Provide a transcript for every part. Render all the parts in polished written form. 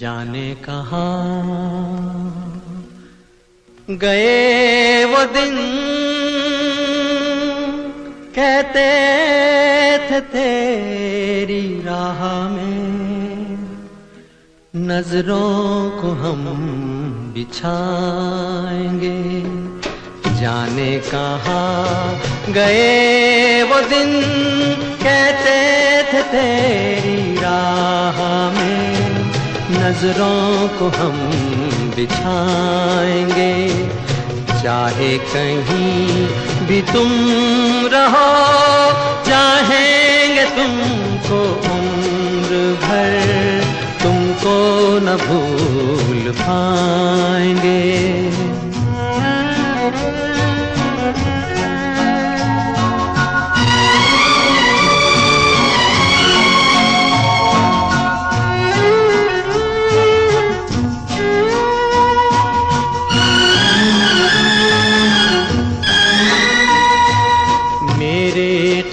जाने कहाँ गए वो दिन, कहते थे तेरी राह में नजरों को हम बिछाएंगे। जाने कहाँ गए वो दिन, कहते थे तेरी राह में नजरों को हम बिछाएंगे। चाहे कहीं भी तुम रहो, चाहेंगे तुमको उम्र भर, तुमको न भूल पाएंगे।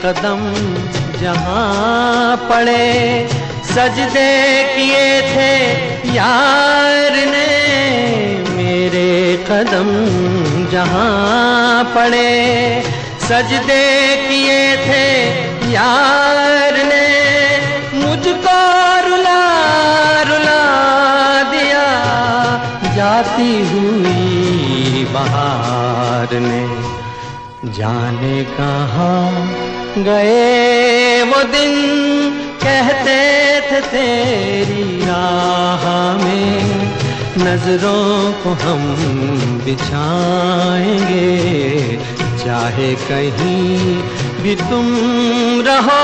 कदम जहाँ पड़े सजदे किए थे यार ने, मेरे कदम जहाँ पड़े सजदे किए थे यार ने, मुझको रुला रुला दिया जाती हुई बहार ने। जाने कहाँ गए वो दिन, कहते थे तेरी राह में नजरों को हम बिछाएंगे। चाहे कहीं भी तुम रहो,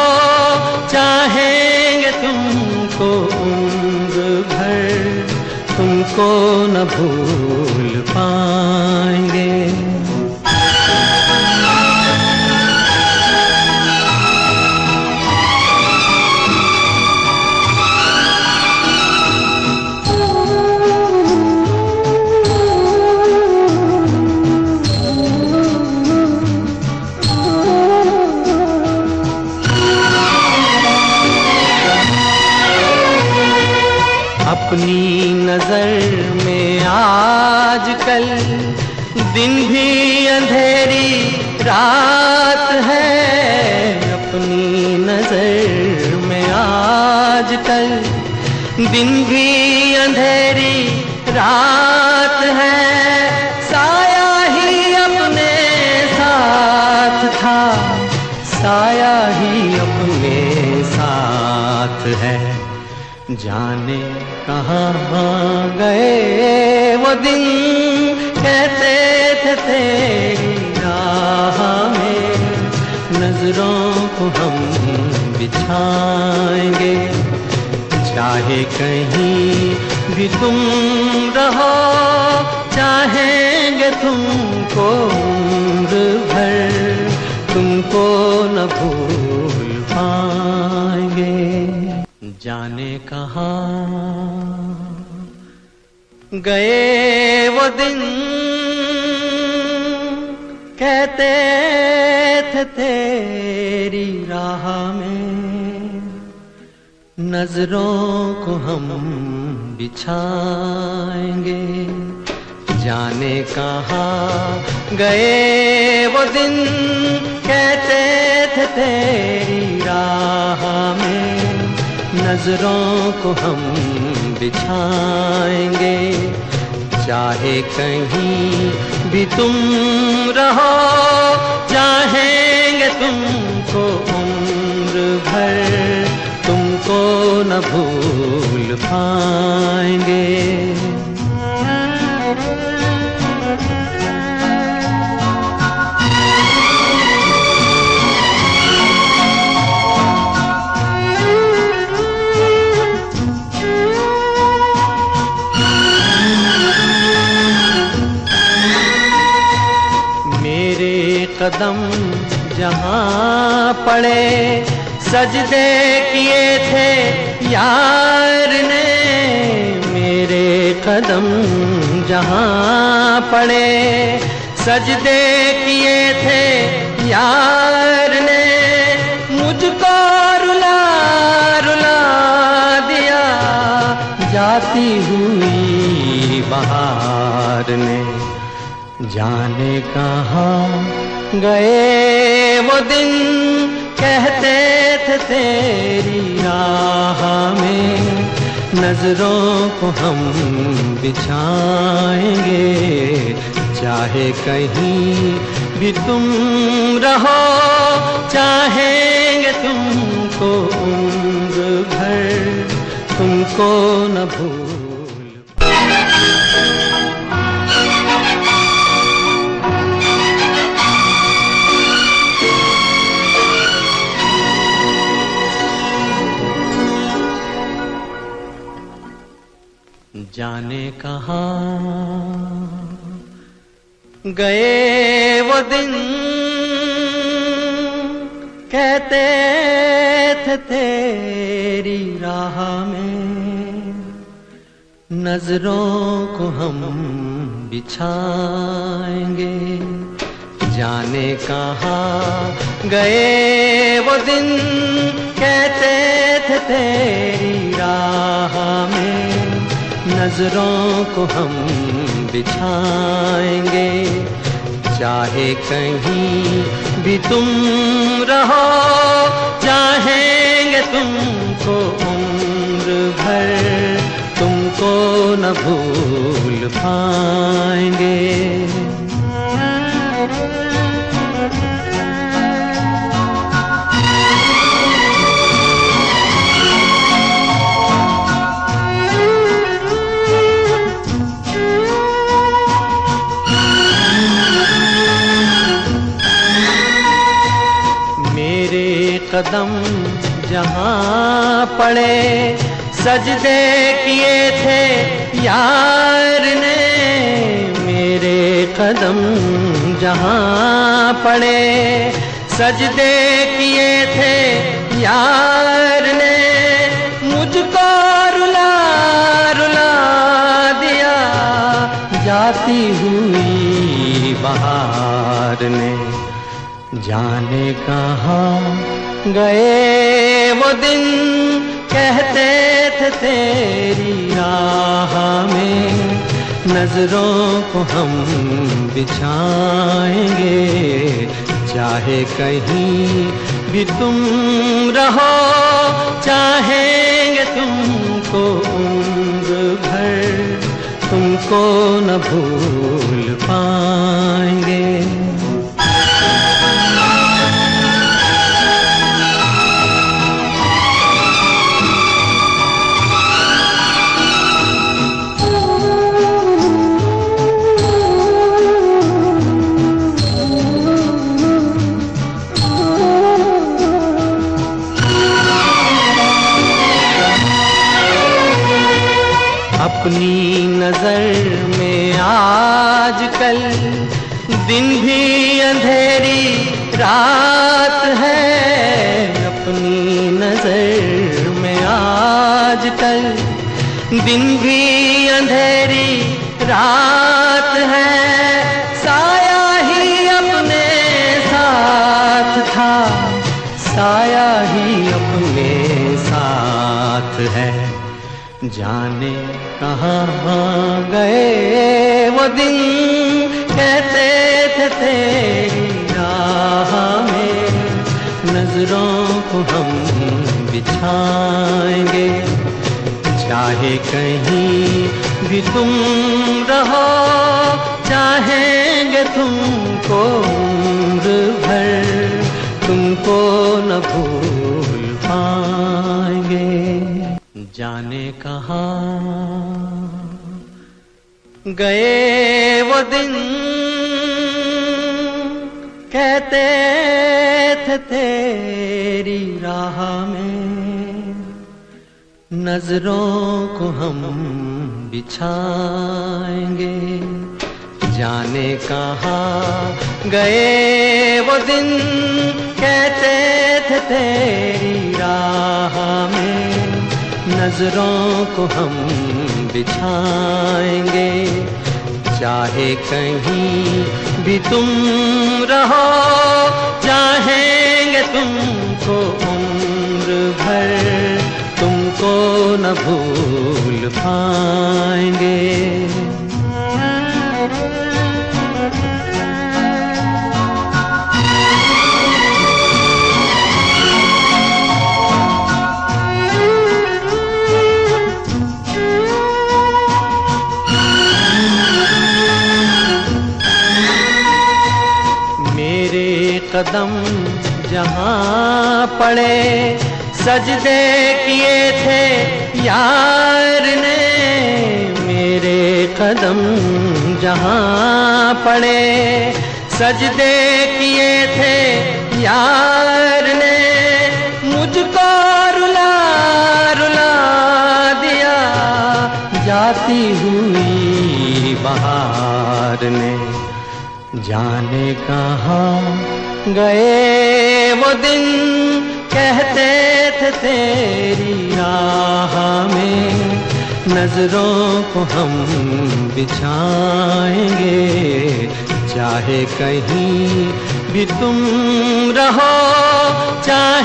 चाहेंगे तुमको उम्र भर, तुमको न भूल पाएंगे। अपनी नजर में आजकल दिन भी अंधेरी रात है। अपनी नजर में आजकल दिन भी अंधेरी रात है। साया ही अपने साथ था, साया ही अपने साथ है। जाने कहाँ गए वो दिन, कहते थे तेरी राह में नजरों को हम बिछाएंगे। चाहे कहीं भी तुम रहो, चाहेंगे तुमको उम्र भर, तुमको न भूल पाएंगे। जाने कहाँ गए वो दिन, कहते थे तेरी राह में नजरों को हम बिछाएंगे। जाने कहाँ गए वो दिन, कहते थे तेरी राह में नजरों को हम बिछाएंगे। चाहे कहीं भी तुम रहो, चाहेंगे तुमको उम्र भर, तुमको न भूल पाएंगे। कदम जहाँ पड़े सजदे किए थे यार ने, मेरे कदम जहाँ पड़े सजदे किए थे यार ने, मुझको रुला रुला दिया जाती हुई बहार ने। जाने कहाँ गए वो दिन, कहते थे तेरी राह में नजरों को हम बिछाएंगे, चाहे कहीं भी तुम रहो, चाहेंगे तुमको उम्र भर, तुमको न भूल। जाने कहाँ गए वो दिन, कहते थे तेरी राह में नजरों को हम बिछाएंगे। जाने कहाँ गए वो दिन, कहते थे तेरी राह में नजरों को हम बिछाएंगे, चाहे कहीं भी तुम रहो, चाहेंगे तुमको उम्र भर, तुमको न भूल पाएंगे। कदम जहाँ पड़े, सजदे किए थे यार ने। मेरे कदम जहाँ पड़े, सजदे किए थे यार ने। मुझको रुला रुला दिया जाती हुई बहार ने। जाने कहाँ गए वो दिन, कहते थे तेरी राह में नजरों को हम बिछाएंगे, चाहे कहीं भी तुम रहो, चाहेंगे तुमको उम्र भर, तुमको न भूल पाएंगे। अपनी नजर में आजकल दिन भी अंधेरी रात है। अपनी नजर में आजकल दिन भी अंधेरी रात है। साया ही अपने साथ था, साया ही अपने साथ है। जाने कहाँ गए वो दिन, कहते थे तेरी राह में नजरों को हम बिछाएंगे, चाहे कहीं भी तुम रहो, चाहेंगे तुमको उम्र भर, तुमको न भूल पाएंगे। जाने कहाँ गए वो दिन, कहते थे तेरी राह में नजरों को हम बिछाएंगे। जाने कहाँ गए वो दिन, कहते थे तेरी राह में नजरों को हम बिछाएंगे, चाहे कहीं भी तुम रहो, चाहेंगे तुमको उम्र भर, तुमको तुझको न भूल पाएंगे। मेरे कदम जहाँ पड़े सजदे किए थे यार ने, मेरे कदम जहाँ पड़े सजदे किए थे यार ने, मुझको रुला रुला दिया जाती हुई बहार ने। जाने कहाँ गए वो दिन कहते थे तेरी राह में, नजरों को हम बिछाएंगे चाहे कहीं भी तुम रहो, चाहे